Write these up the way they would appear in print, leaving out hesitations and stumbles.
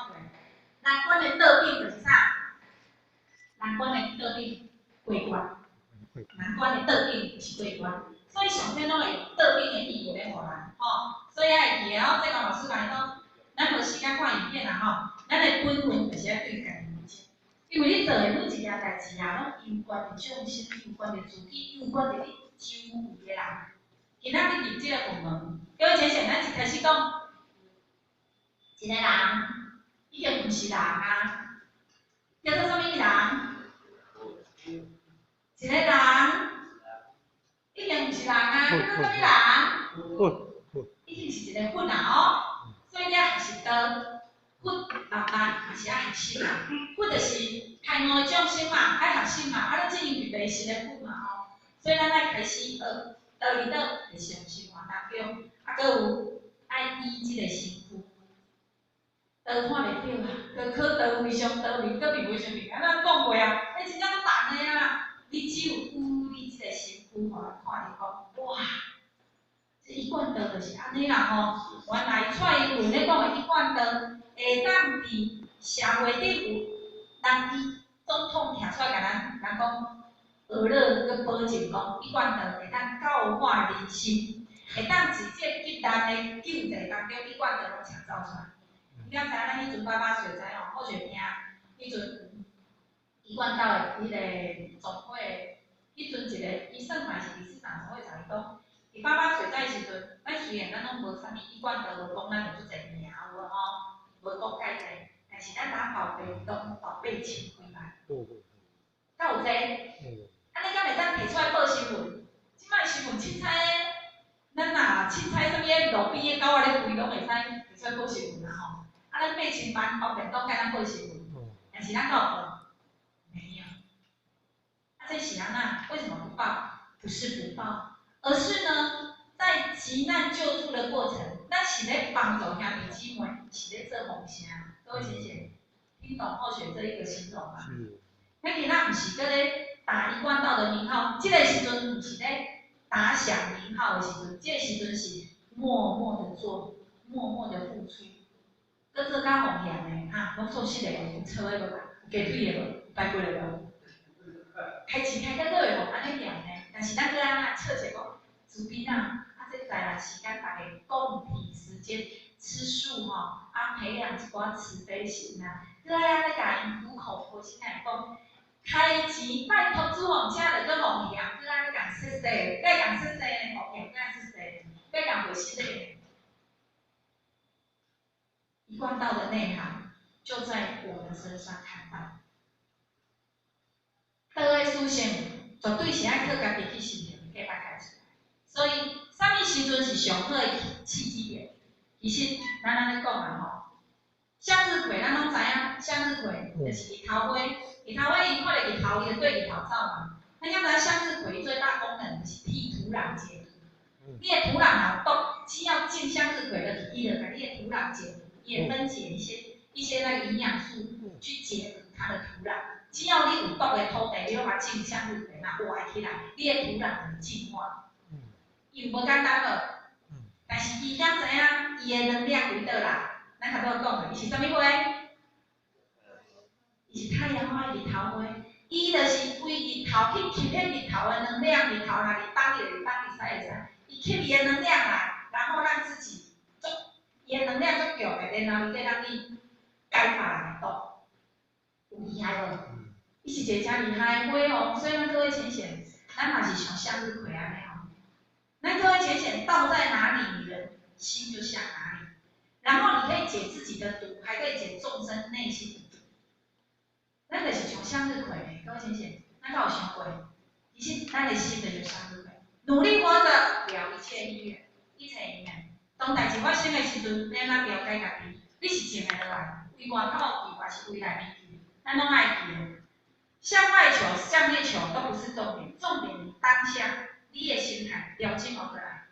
看过。人管的倒顶就是啥？人管的倒顶过关，人管的倒顶就是过关。所以上天拢会倒顶的意义咧，互人吼。所以爱记哦，这个老师讲讲，咱无时间看影片啦吼，咱的本分就是要对家己负责。因为你做的每一件代志啊，拢有关于众生，有关于自己，有关于你周围的人。今仔日入这个部门，各位先生，咱一开始讲，一个人已经不是人啊，叫做什么人？一个人已经不是人啊，叫做什么人？已经是一个佛啊哦，所以你还是得佛慢慢还是要学习啦。佛就是开悟的众生嘛，爱学习嘛，啊，你进入未成的佛嘛吼，所以咱爱开始学道理道日常生活当中，啊，搁有爱依即个身躯，道看袂着啊，搁考道为上道理，搁面为上面，啊，咱讲过啊，迄真正都难的啊，你只有你即个身躯互人看，你讲哇。一贯道就是安尼啦吼，原来蔡英文咧讲的一贯道，会当伫社会顶有人伊总统提出来甲咱讲学乐佮保证讲一贯道会当教化人心，会当伫这急难的救济当中，一贯道拢请走出来。你敢知咱迄阵88岁知吼，好学听，迄阵一贯道的迄个总会，迄阵一个伊算嘛是理事长总会长伊讲。伫88岁在时阵，咱虽然咱拢无啥物一贯道，无讲咱有足侪名有无吼，无讲介济，但是咱打报备拢报备千几万，敢有济？安尼敢会当摕出来报新闻？即摆新闻凊彩诶，咱若凊彩啥物路边诶狗仔咧吠，拢会使摕出来报新闻啦吼。啊，咱8000万包便当甲咱报新闻，但是咱有报？没有。啊，这是安那？为什么不报？不是不报。而是呢，在急难救助的过程，咱是咧帮助兄弟姊妹，是咧做奉献。各位姐姐，听懂后学这一个形容吗？那今仔不是搁咧打一贯道的名号，这个时阵不是咧打响名号的时阵，这个时阵是默默的做，默默的付出。搁做较奉献的哈，拢做实个，有错的无啦，有鸡腿的无，有排骨的无，开钱开较多的无，安尼样呢？但是咱搁安那测一个。主编啊，这在来时间大家共体时间吃素吼，啊培养一寡慈悲心啊，搁爱咧甲因苦口婆心来讲，开钱拜托主奉请着搁奉献，搁爱咧讲谢谢，该讲谢谢的奉献，该谢谢，该讲回谢的。一贯道的内涵就在我们身上看到，道的属性绝对是爱靠家己去实行，去发开出来。所以，啥物时阵是上好的契机点？其实，咱安尼讲嘛吼，向日葵咱拢知影，向日葵就是日头花，日头花伊看到日头，伊就对日头照嘛。咱要知向日葵最大功能就是替土壤解毒。你的土壤若毒，只要进向日葵的伊就把你的土壤解毒，也分解一些那个营养素去解毒它的土壤。只要你有毒的土地，你拢把进向日葵那活起来，你的土壤就净化。伊有无简单无？但是伊敢知影伊的能量为倒来？咱头拄讲的，伊是啥物花？伊是太阳花、日头花。伊就是为日头去吸迄日头的能量，日头哪里当就会当，会使。伊吸伊的能量来，然后让自己伊的能量足强的，然后伊再让你解法来动，有厉害无？伊是一个真厉害的花哦，所以咱各位浅显，咱嘛是像向日葵安尼哦。那各位浅显道在哪里，你的心就向哪里。然后你可以解自己的毒，还可以解众生内心的毒。咱就是像向日葵呢，各位浅显，咱敢有想过？其实咱的心就是向日葵，努力活着，了一切因缘，一切因缘。当代志发生的时阵，你安怎了解家己？你是静下来，为外口记还是为内面记？咱拢爱记的。向外求、向内求都不是重点，重点你当下。你的心态了解好过来，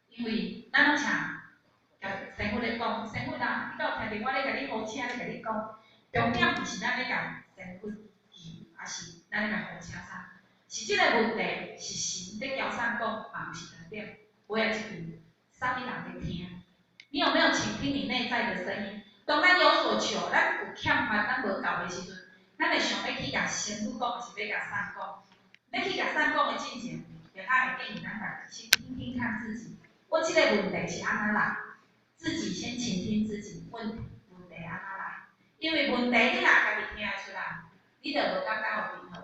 因为咱拢请师傅咧讲，师傅啊，你敢有听着我咧甲你好请咧甲你讲，重点毋是咱咧甲师傅记，还是咱咧甲好请啥？是即个问题是神咧交上讲，嘛毋是重点。我也一句，啥物人在听？你有没有倾听你内在的声音？当咱有所笑，咱有欠缺，咱无够的时阵，咱会想要去甲先母讲，还是要甲上讲？要去甲上讲的进前，就较会建议咱家己先听听看自己，我即个问题是安怎来？自己先倾听自己问题安怎来？因为问题你若家己听出来，你就无感觉有平衡。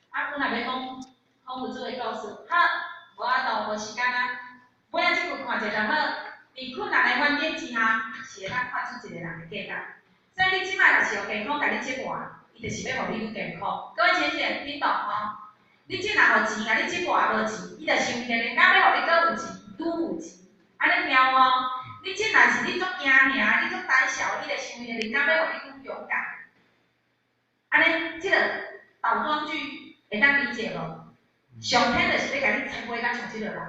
啊，阮若要讲，有这个故事，好，无法度，无时间啊。尾仔即句看者就好，在困难的环境之下，是会当看出一个人的价值。所以你即摆若是有健康，家己折磨，伊就是要互你愈健康。各位先生，听懂吼？你即若有钱，家己折磨也无钱，伊就想着人家要互你搁有钱，愈有钱，安尼听有无？你即若是你足惊吓，你足胆小，你就想着人家要互你愈勇敢，安尼即个倒装句会当理解无？上天就是要甲你成为甲像即个人。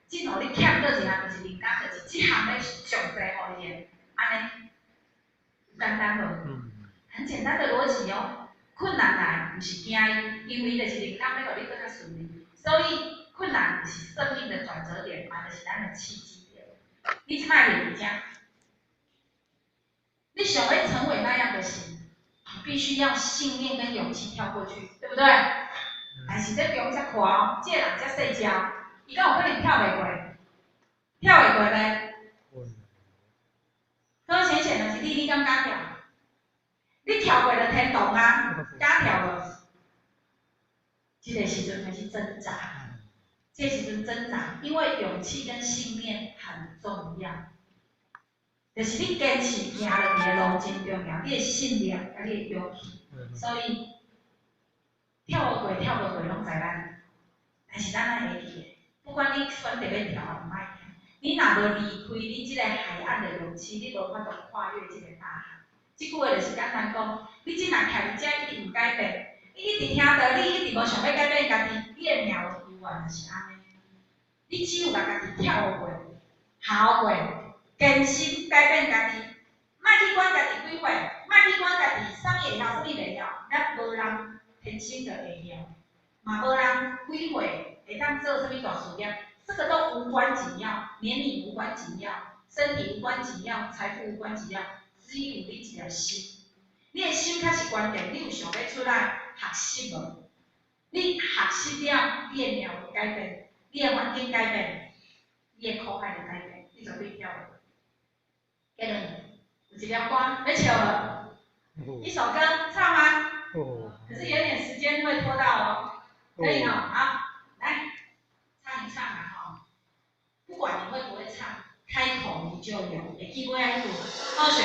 今互你欠倒一项，就是人家就是即项要上济互你的，安尼简单无？很简单的逻辑哦。困难来，毋是惊伊，因为就是人家要互你更较顺利，所以困难就是生命的转折点，嘛就是咱的契机点。你即摆会知影，你想要成为那样的神，必须要信念跟勇气跳过去，对不对？但是这中遮宽哦，这个人遮细只。伊敢有可能跳袂过？跳会过咧？好显显就是你敢敢跳？你跳过了天堂啊？敢跳无？这个时阵开始挣扎，这时阵挣扎，因为勇气跟信念很重要。就是你坚持行落去的路真重要，你的信念甲你的勇气。所以跳过跳无过拢知咱，但是咱爱会记。不管你选择要跳啊，毋爱跳，你若无离开你即个海岸的勇气，你无法度跨越即个大海。即句话就是简单讲，你即若徛伫遮一直毋改变，你一直听到，你一直无想要改变家己，你的命运永远就是安尼。你只有甲家己跳过、行过、坚持改变家己，莫去管家己几岁，莫去管家己啥物会晓，啥物袂晓，咱无人天生就会晓，嘛无人几岁。会当做什么大事业，这个都无关紧要，年龄无关紧要，身体无关紧要，财富无关紧要，只有你一条心。你的心才是关键，你有想要出来学习无？你学习了，你的命会改变，你的环境改变，你的口海会改变，你就对了。给你，有一条歌要唱无？一首歌唱吗？可是有点时间会拖到哦，可以哦，好。来，唱一唱啊！哈，不管你会不会唱，开口你就有。会记尾啊？迄句，好学。